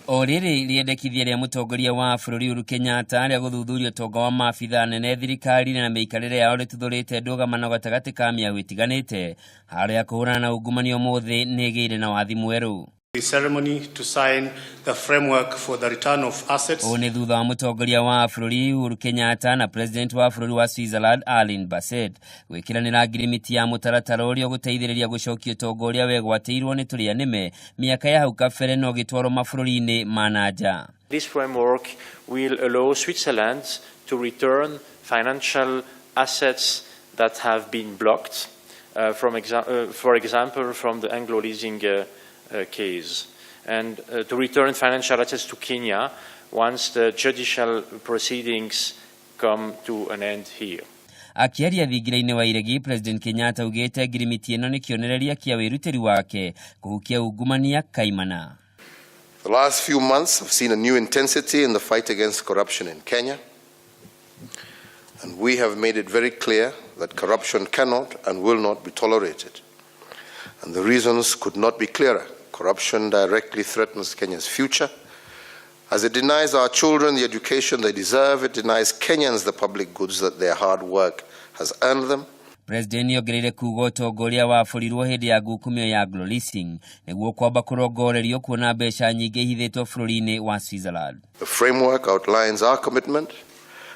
Oriri liendekithia ria mutongoria wa bũrũri Uhuru Kenyatta ria guthuthuria ũtonga wa maabitha nene thirikari na mĩikarĩre yao rĩtuthũrĩte ndũgamano gatagatĩ ka mĩaũ ĩtiganĩte harĩa kũhũrana na ungumania ũmũthĩ nĩgĩire na wathi mwerũ. The ceremony to sign the framework for the return of assets. Ni thutha wa mutongoria wa bũrũri Uhuru Kenyatta na president wa bũrũri wa Switzerland Alain Berset gwĩkĩranĩra ngirimiti ya mũtaratara ũrĩa ũgũteithĩrĩria gũcokia ũtonga ũrĩa wegwatĩirwo nĩ tũrĩa nĩme mĩaka ya hau kabere no gĩtwarwo mabũrũri-inĩ ma nanja. This framework will allow Switzerland to return financial assets that have been blocked, for example, from the Anglo leasing case, and to return financial assets to Kenya once the judicial proceedings come to an end here. Akiaria thingira-inĩ wa iregi, President Kenyatta ugĩte ngirimiti ĩno nĩ kĩonereria kĩa wĩrutĩri wake kũhukia ungumania kaimana. The last few months have seen a new intensity in the fight against corruption in Kenya, and we have made it very clear that corruption cannot and will not be tolerated. And the reasons could not be clearer. Corruption directly threatens Kenya's future, as it denies our children the education they deserve. It denies Kenyans the public goods that their hard work has earned them. President nĩongereire kuuga ũtongoria wa bũrũri hĩndĩ ya ngukumio ya Anglo leasing nĩguo kwamba kũrongorerio kuona mbeca nyingĩ ihithĩtwo bũrũri-inĩ wa Switzerland. The framework outlines our commitment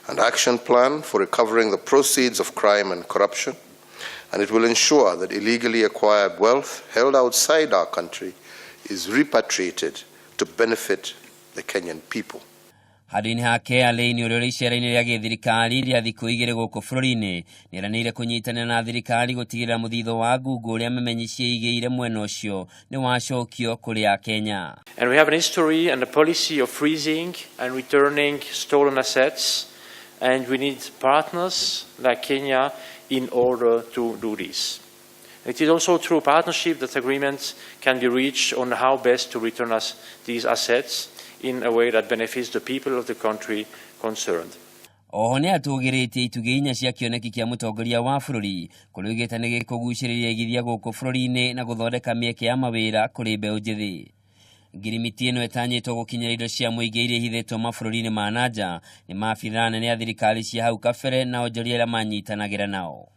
and action plan for recovering the proceeds of crime and corruption, and it will ensure that illegally acquired wealth held outside our country is repatriated to benefit the Kenyan people. Handũ-inĩ hake Alain ũrĩa icera-inĩ rĩa gĩthirikari rĩa thikũ igĩrĩ gũkũ bũrũri-inĩ nĩeranĩire kũnyitanĩra na thirikari gũtigĩrĩra mũthithũ wa ngungo ũrĩa memenyi ciĩigĩire mwena ũcio nĩ wacokio kũrĩ Kenya. And we have an history and a policy of freezing and returning stolen assets, and we need partners like Kenya in order to do this. It is also through partnership that agreements can be reached on how best to return us these assets in a way that benefits the people of the country concerned. Oho nĩ atũgĩrĩtie itugĩ inya cia kĩoneki kĩa mũtongoria wa bũrũri kũrĩa oigĩte nĩ gĩkũgucĩrĩria igithia gũkũ bũrũri-inĩ na gũthondeka mĩeke ya mawĩra kũrĩ mbeũ njĩthĩ. Ngirimiti ĩno ĩtanyĩtwo gũkinyĩra indo cia mũingĩ iria ihithĩtwo mabũrũri-inĩ ma nanja nĩ maabitha nene a thirikari cia hau kabere na onjoria arĩa manyitanagĩra nao.